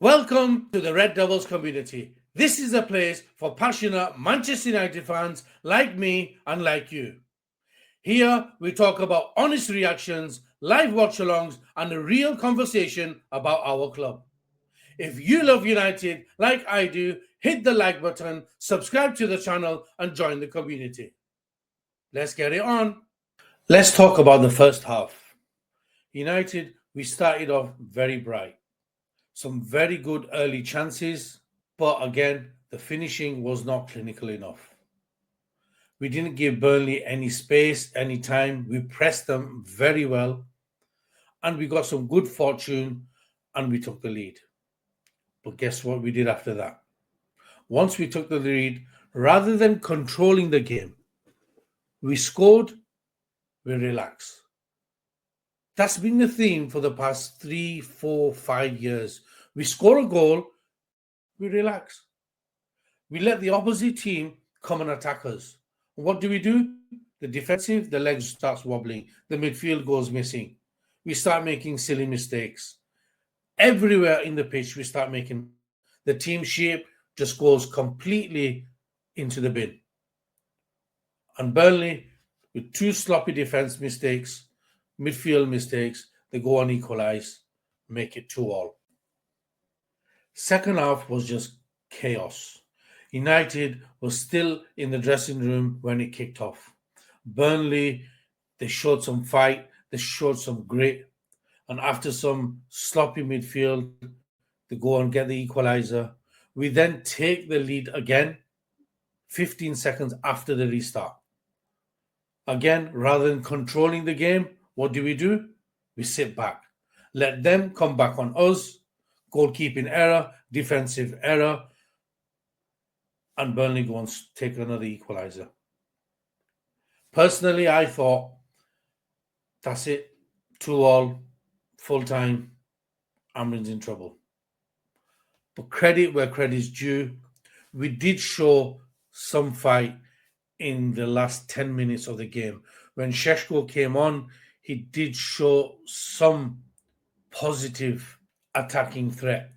Welcome to the Red Devils community. This is a place for passionate Manchester United fans like me and like you. Here we talk about honest reactions, live watch-alongs, and a real conversation about our club. If you love United like I do, hit the like button, subscribe to the channel, and join the community. Let's get it on. Let's talk about the first half. United, we started off very bright. Some very good early chances, but again, the finishing was not clinical enough. We didn't give Burnley any space, any time. We pressed them very well, and we got some good fortune, and we took the lead. But guess what we did after that? Once we took the lead, rather than controlling the game, we scored, we relaxed. That's been the theme for the past 3, 4, 5 years. We score a goal, we relax. We let the opposite team come and attack us. What do? The defensive, the legs starts wobbling. The midfield goes missing. We start making silly mistakes. Everywhere in the pitch, we start making. The team shape just goes completely into the bin. And Burnley, with 2 sloppy defense mistakes, midfield mistakes, they go on equalize, make it 2-2. Second half was just chaos. United was still in the dressing room when it kicked off. Burnley, they showed some fight, they showed some grit, and after some sloppy midfield, they go and get the equalizer. We then take the lead again, 15 seconds after the restart. Again, rather than controlling the game, what do? We sit back. Let them come back on us. Goalkeeping error, defensive error, and Burnley go and take another equalizer. Personally, I thought, that's it. 2-2, full time. Amorim's in trouble. But credit where credit's due. We did show some fight in the last 10 minutes of the game. When Šeško came on, he did show some positive attacking threat.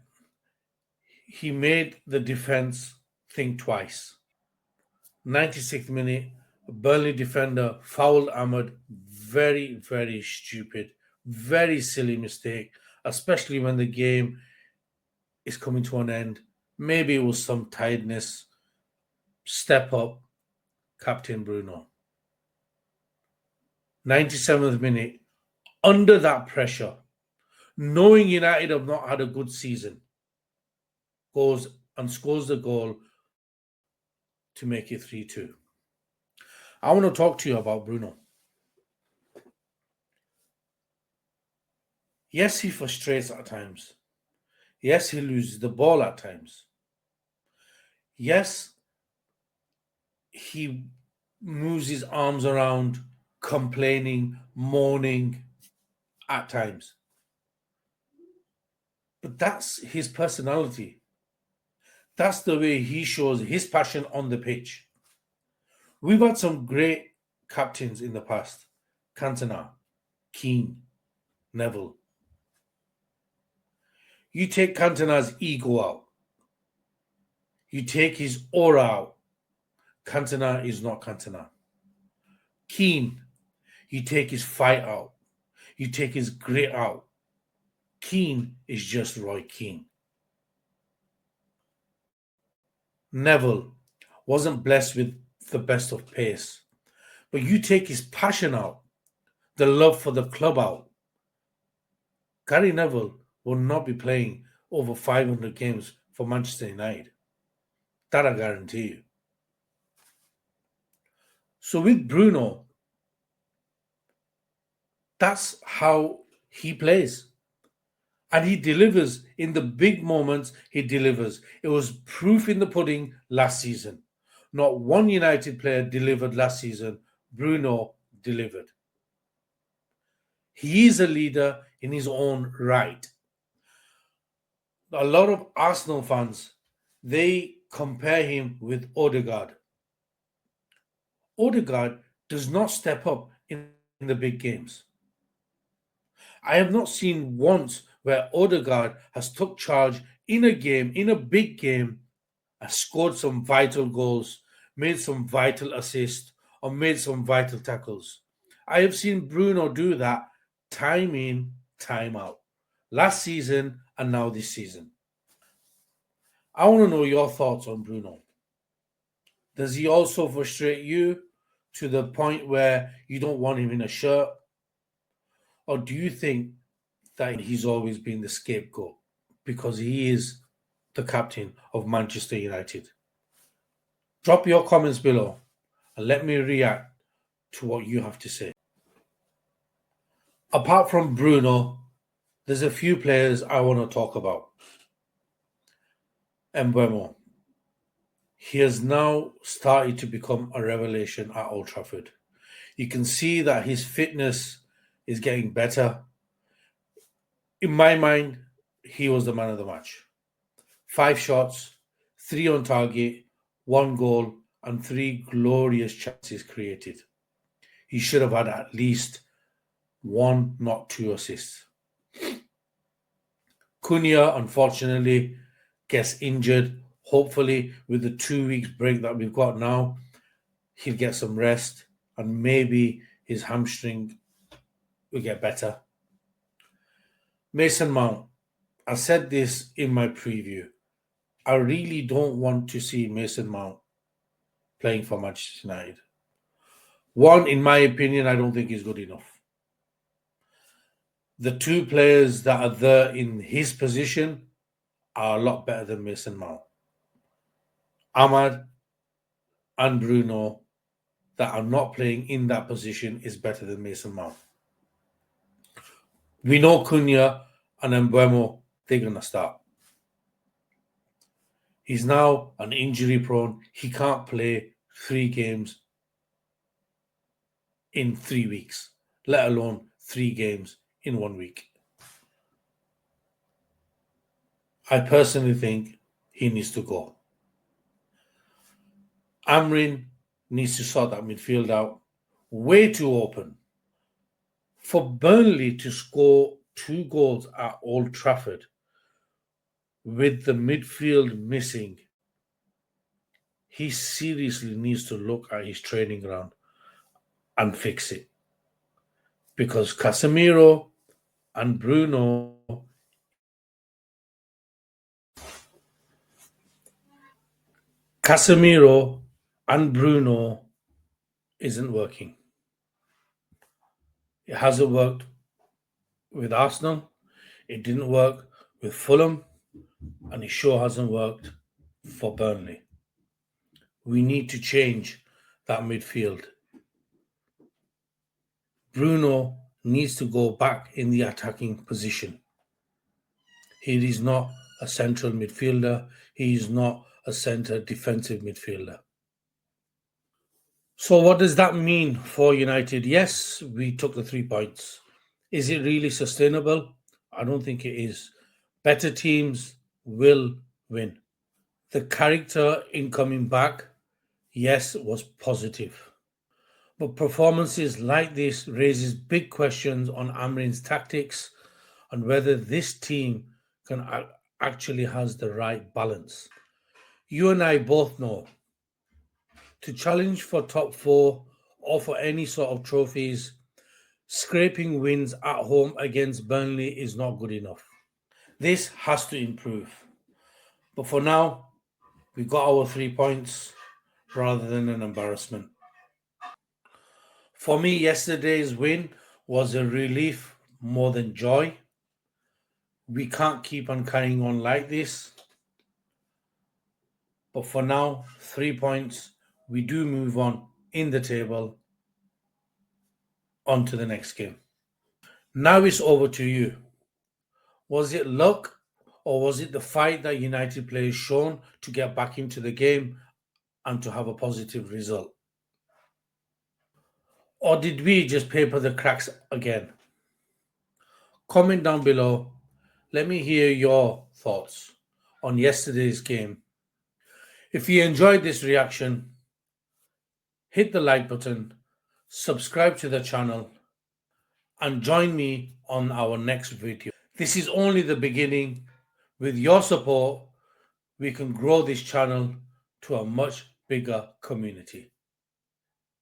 He made the defense think twice. 96th minute, a Burnley defender fouled Ahmed. Very, very stupid, very silly mistake, especially when the game is coming to an end. Maybe it was some tiredness. Step up, Captain Bruno. 97th minute, under that pressure, knowing United have not had a good season, goes and scores the goal to make it 3-2. I want to talk to you about Bruno. Yes, he frustrates at times. Yes, he loses the ball at times. Yes, he moves his arms around, complaining, moaning at times. But that's his personality. That's the way he shows his passion on the pitch. We've had some great captains in the past. Cantona, Keane, Neville. You take Cantona's ego out. You take his aura out. Cantona is not Cantona. Keane, you take his fight out. You take his grit out. Keane is just Roy Keane. Neville wasn't blessed with the best of pace. But you take his passion out, the love for the club out. Gary Neville will not be playing over 500 games for Manchester United. That I guarantee you. So with Bruno, that's how he plays. And he delivers in the big moments, he delivers. It was proof in the pudding last season. Not one United player delivered last season. Bruno delivered. He is a leader in his own right. A lot of Arsenal fans, they compare him with Odegaard. Odegaard does not step up in the big games. I have not seen once where Odegaard has took charge in a big game, and scored some vital goals, made some vital assists, or made some vital tackles. I have seen Bruno do that time in, time out, last season and now this season. I want to know your thoughts on Bruno. Does he also frustrate you to the point where you don't want him in a shirt? Or do you think that he's always been the scapegoat because he is the captain of Manchester United? Drop your comments below and let me react to what you have to say. Apart from Bruno, there's a few players I want to talk about. Mbeumo. He has now started to become a revelation at Old Trafford. You can see that his fitness is getting better. In my mind, he was the man of the match. 5 shots, 3 on target, 1 goal, and 3 glorious chances created. He should have had at least 1, not 2 assists. Cunha, unfortunately, gets injured. Hopefully, with the 2 weeks break that we've got now, he'll get some rest and maybe his hamstring will get better. Mason Mount, I said this in my preview. I really don't want to see Mason Mount playing for Manchester United. One, in my opinion, I don't think he's good enough. The 2 players that are there in his position are a lot better than Mason Mount. Ahmad and Bruno that are not playing in that position is better than Mason Mount. We know Cunha and Mbeumo, they're going to start. He's now an injury prone. He can't play 3 games in 3 weeks, let alone 3 games in 1 week. I personally think he needs to go. Amorim needs to sort that midfield out. Way too open. For Burnley to score 2 goals at Old Trafford with the midfield missing, he seriously needs to look at his training ground and fix it. Because Casemiro and Bruno isn't working. It hasn't worked with Arsenal. It didn't work with Fulham. And it sure hasn't worked for Burnley. We need to change that midfield. Bruno needs to go back in the attacking position. He is not a central midfielder. He is not a centre defensive midfielder. So what does that mean for United? Yes, we took the 3 points. Is it really sustainable? I don't think it is. Better teams will win. The character in coming back, yes, was positive. But performances like this raises big questions on Amorim's tactics and whether this team actually has the right balance. You and I both know to challenge for top 4 or for any sort of trophies, scraping wins at home against Burnley is not good enough. This has to improve. But for now, we got our 3 points rather than an embarrassment. For me, yesterday's win was a relief more than joy. We can't keep on carrying on like this. But for now, 3 points. We do move on in the table. On to the next game. Now it's over to you. Was it luck or was it the fight that United players shown to get back into the game and to have a positive result? Or did we just paper the cracks again? Comment down below. Let me hear your thoughts on yesterday's game. If you enjoyed this reaction, hit the like button, subscribe to the channel, and join me on our next video. This is only the beginning. With your support, we can grow this channel to a much bigger community.